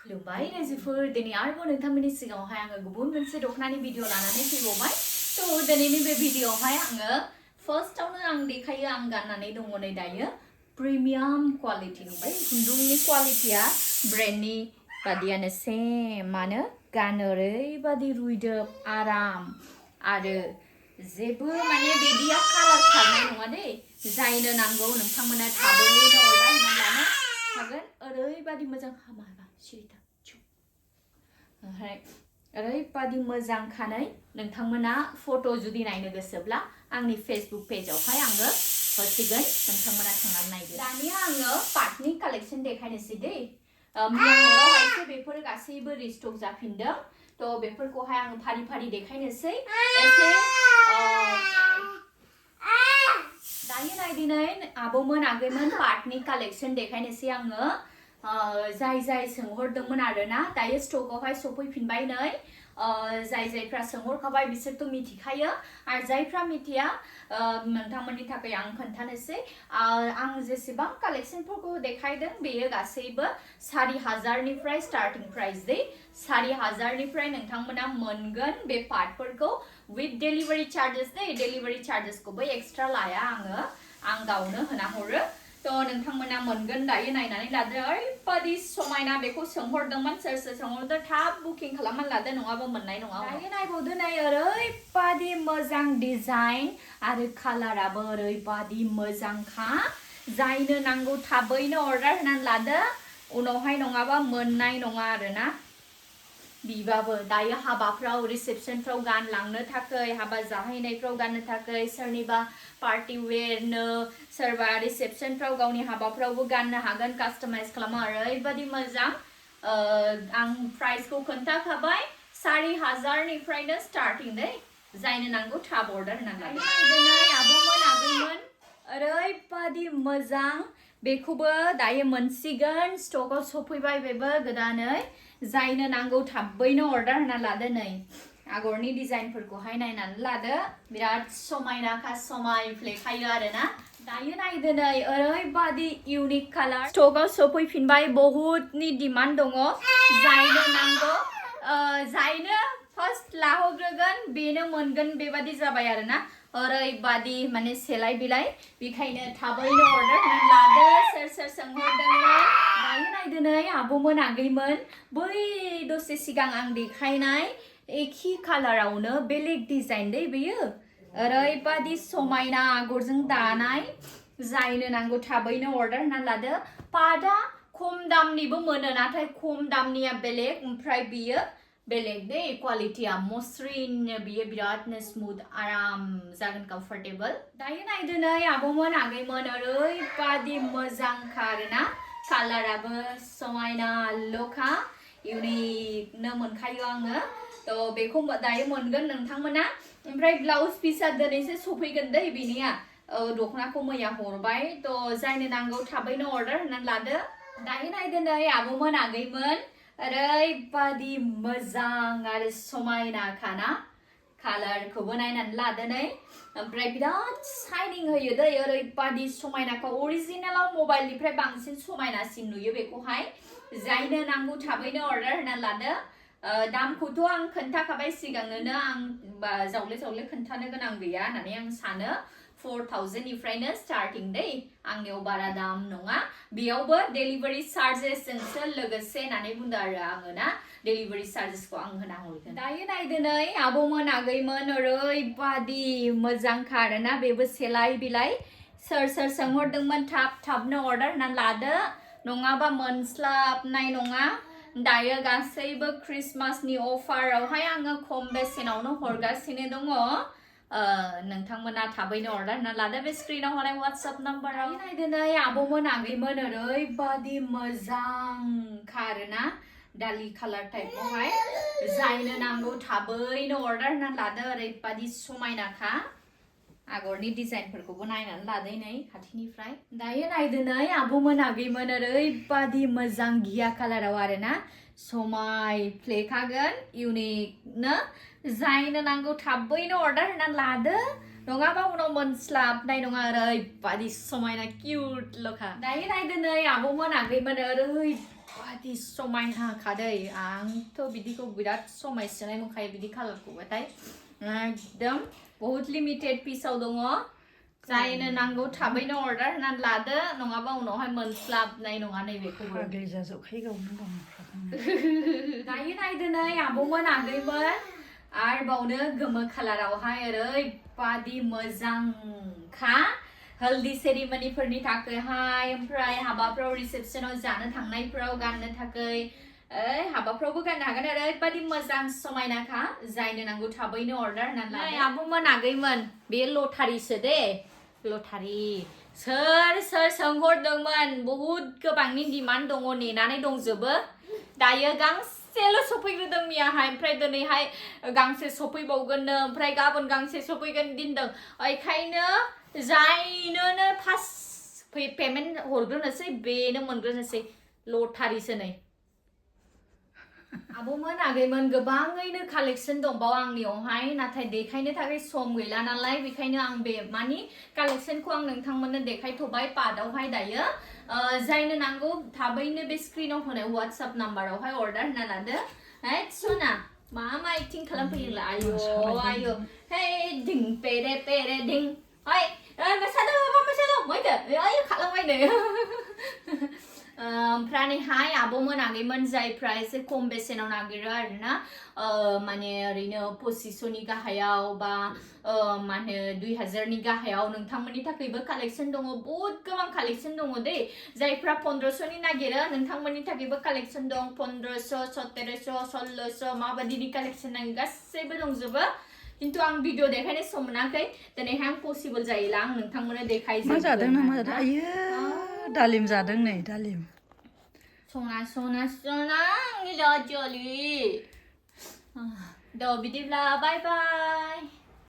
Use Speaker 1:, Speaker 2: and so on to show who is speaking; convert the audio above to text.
Speaker 1: खुलुमबाय रायजोफोर दिनै आरोबाव नोंथांमोननि सिगाङावहाय आङो गुबुन मोनसे दखनानि भिडिअ लानानै फैबावबाय थ' दिनैनि बे भिडिअआवहाय आङो फार्स्टआवनो आं देखायो आं गाननानै दङ नै दायो प्रिमियाम क्वालिटिनि खुन्दुंनि क्वालिटिया ब्रेन्डनि बादियानो सेमानो गानो ओरैबादि रुइदोब आराम आरो जेबो माने बिदिया कालार खारनाय नङा दे जायनो नांगौ नोंथांमोना थाबैनो अर्डार होनानै लानो हागोन ओरैबादि मोजां हामा सिरिथा ओरैबादि मोजां खानै नोंथांमोना फट' जुदि नायनो गोसोब्ला आंनि फेसबुक पेजआवहाय आङो हरसिगोन नोंथांमोना थांनानै नायदो दानिया आङो पाटनि कालेक्शन देखायनोसै दे मियावहायसो बेफोर गासैबो रिस्टक जाफिनदों थ' बेफोरखौहाय आङो फारि फारि देखायनोसै एसे दायो नायदिनै आबौमोन आगैमोन पाटनि कालेक्शन देखायनोसै आङो जाय सोंहरदोंमोन आरोना दायो स्टकआवहाय सफैफिनबाय नै जायफ्रा सोंहरखाबाय बिसोरथ' मिथिखायो आरो जायफ्रा मिथिया नोंथांमोननि थाखाय आं खोन्थानोसै आं जेसेबां कालेक्शनफोरखौ देखायदों बेयो गासैबो 4000निफ्राय स्टार्टिं प्राइस दे 4000निफ्राय नोंथांमोना मोनगोन बे पार्टफोरखौ विथ डेलिभारि चार्जेस दे डेलिभारि चार्जेसखौबो एक्सट्रा लाया आं गावनो होना हरो थ' नोंथांमोना मोनगोन दायो नायनानै लादो ओरैबादि समायना बेखौ सोंहरदोंमोन सोर सोंहरदों थाब बुकिं खालामनानै लादो नङाबा मोननाय नङा दायो नायबावदो नै ओरैबादि मोजां डिजाइन आरो कालाराबो ओरैबादि मोजांखा जायनो नांगौ थाबैनो अर्डार होनानै लादो उनावहाय नङाबा मोननाय नङा आरोना बिबाबो दायो हाबाफ्राव रिसेप्शनफ्राव गानलांनो थाखाय हाबा जाहैनायफ्राव गाननो थाखाय सोरनिबा पार्टी वेरनो सोरबा रिसेप्शनफ्राव गावनि हाबाफ्रावबो गाननो हागोन कास्टमाइज खालामो ओरैबादि मोजां आं प्राइसखौ खोन्थाखाबाय 4000निफ्रायनो स्टार्टिं दे जायनो नांगौ थाब अर्डार होनानै लादो आबौमोन आगैमोन ओरैबादि मोजां बेखौबो दायो मोनसिगोन स्टकआव सफैबाय बेबो गोदानै जायनो नांगौ थाबैनो अर्डार होना लादो नै आगरनि डिजाइनफोरखौहाय नायनानै लादो बिराद समायनाखा समायफ्लेखायो आरोना दायो नायदो नै ओरैबादि इउनिक कालार स्टकआव सफैफिनबाय बहुतनि डिमान्ड दङ जायनो नांगौ जायनो फार्स्ट लाहरग्रोगोन बेनो मोनगोन बेबादि जाबाय आरोना ओरैबादि माने सेलाय बिलाय बेखायनो थाबैनो अर्डार होनानै लादो सोर सोंहरदोंमोन दायो नायदो नै आबौमोन आगैमोन बै दसे सिगां आं देखायनाय एखे कालारावनो बेलेग डिजाइन दे बेयो ओरैबादि समायना आगरजों दानाय जायनो नांगौ थाबैनो अर्डार होनानै लादो पाटआ खम दामनिबो मोनो नाथाय खम दामनिया बेलेग ओमफ्राय बियो बेलेग दे क्वालिटिया मसृन बियो बिरादनो स्मुथ आराम जागोन कम्फर्टेबल दायो नायदो नै आबौमोन आगैमोन ओरैबादि मोजांखा आरोना कालाराबो समायना लखा इउनिकनो मोनखायो आङो थ' बेखौ दायो मोनगोन नोंथांमोना ओमफ्राय ब्लाउज पिसा दिनैसो सफैगोन दै बिनिया दखनाखौ मैया हरबाय थ' जायनो नांगौ थाबैनो अर्डार होनानै लादो दायो नायदो नै आबौमोन आगैमोन ओरैबादि मोजां आरो समायनाखाना कालारखौबो नायनानै लादो नै ओमफ्राय बिराद शाइनिं होयो दै ओरैबादि समायनाखा अरिजिनेलाव मबाइलनिफ्राय बांसिन समायनासिन नुयो बेखौहाय जायनो नांगौ थाबैनो अर्डार होनानै लादो दामखौथ' आं खोन्थाखाबाय सिगांनो आं जावले खोन्थानो गोनां गैया होननानै आं सानो 4000निफ्रायनो स्टार्टिं दे आंनियाव बारा दाम नङा बेयावबो डेलिभारि चार्जेसजोंसो लोगोसे होननानै बुंदों आरो आङो ना डेलिभारि चार्जेसखौ आं होना हरगोन दायो नायदो नै आबौमोन आगैमोन ओरैबादि मोजांखा आरोना बेबो सेलाय बिलाय सोर सोंहरदोंमोन थाबनो अर्डार होनानै लादो नङाबा मोनस्लाबनाय नङा दायो गासैबो क्रिसमासनि अफारावहाय आङो खम बेसेनावनो हरगासिनो दङ नोंथांमोना थाबैनो अर्डार होना लादो बे स्क्रिनाव हरनाय WhatsApp नाम्बाराव नायदो नै आबौमोन आगैमोन ओरैबादि मोजांखा आरोना दालि कालार टाइपआवहाय जायनो नांगौ थाबैनो अर्डार होना लादो ओरैबादि समायनाखा आगरनि डिजाइनफोरखौबो नायनानै लादो नै खाथिनिफ्राय दायो नायदो नै आबौमोन आगैमोन ओरैबादि मोजां गिया कालाराव आरोना समायफ्लेखागोन इउनिकनो जायनो नांगौ थाबैनो अर्डार होनानै लादो नङाबा उनाव मोनस्लाबनाय नङा ओरैबादि समायना किउट लखा दायो नायदो नै आबौमोन आगैमोन Wadi समायना खादै आंथ' बिदिखौ बिराद समायसोनाय मोनखायो बिदि कालारखौबाथाय एकदम बहुत लिमिटेड पिसाव दङ जायनो नांगौ थाबैनो अर्डार होनानै लादो नङाबा उनावहाय मोनस्लाबनाय नङा नैबेखौबो
Speaker 2: फाग्लि जाजोबखायो गावनो गाव
Speaker 1: दायो नायदो नै आब'मोन आगैमोन आरोबावनो गोमो कालारावहाय ओरैबादि मोजांखा हल्दी सेरिमनिफोरनि थाखायहाय ओमफ्राय हाबाफ्राव रिसेपसनाव जानो थांनायफ्राव गाननो थाखाय हाबाफ्रावबो गाननो हागोन ओरैबादि मोजां समायनाखा जायनो नांगौ थाबैनो अर्डार होनानै लादो आब'मोन आगैमोन बे लटारिसो दे लटारि सोर सोर सोंहरदोंमोन बहुद गोबांनि डिमान्ड दङ नेनानै दंजोबो दायो गांसेल' सफैग्रोदों मियाहाय ओमफ्राय दिनैहाय गांसे सफैबावगोननो ओमफ्राय गाबोन गांसे सफैगोन दिनदों बेखायनो जायनोनो फार्स्ट पेमेन्ट हरग्रोनोसै बेनो मोनग्रोनोसै लटारिसो नै आब'मोन आगैमोन गोबाङैनो कालेक्सन दंबावो आंनियावहाय नाथाय देखायनो थाखाय सम गैला नालाय बेखायनो आं बे मानि कालेक्सनखौ आं नोंथांमोननो देखायथ'बाय पार्टआवहाय दायो जायनो नांगौ थाबैनो बे स्क्रिनाव होनाय WhatsApp नाम्बारावहाय अर्डार होना लादो सना मा एक्टिं खालामफैयोला आयो आयो हे दिं पेरे पेरे दिं हाय मोसादो मैदो आयो खालामबायनो ओमफ्रायहाय आब'मोन आगैमोन जायफ्रा एसे खम बेसेनाव नागिरो आरोना माने ओरैनो 2500नि गाहायाव बा मा होनो 2000नि गाहायाव नोंथांमोननि थाखायबो कालेक्सन दङ बहुत गोबां कालेक्सन दङ दे जायफ्रा 1500नि नागिरो नोंथांमोननि थाखायबो कालेक्सन दं 1500 1700 1600 माबायदिनि कालेक्सन नांगौ गासैबो दंजोबो किन्तु आं भिडिअ देखायनो सम मोनाखै दिनैहाय आं पसिबल जायोला आं नोंथांमोननो देखायजोबगोन
Speaker 2: मा जादों ना मा जादों आयो दालिम जादों नै दालिम
Speaker 1: सना सना सना आंनि लाजलि द बिदिब्ला बाय बाय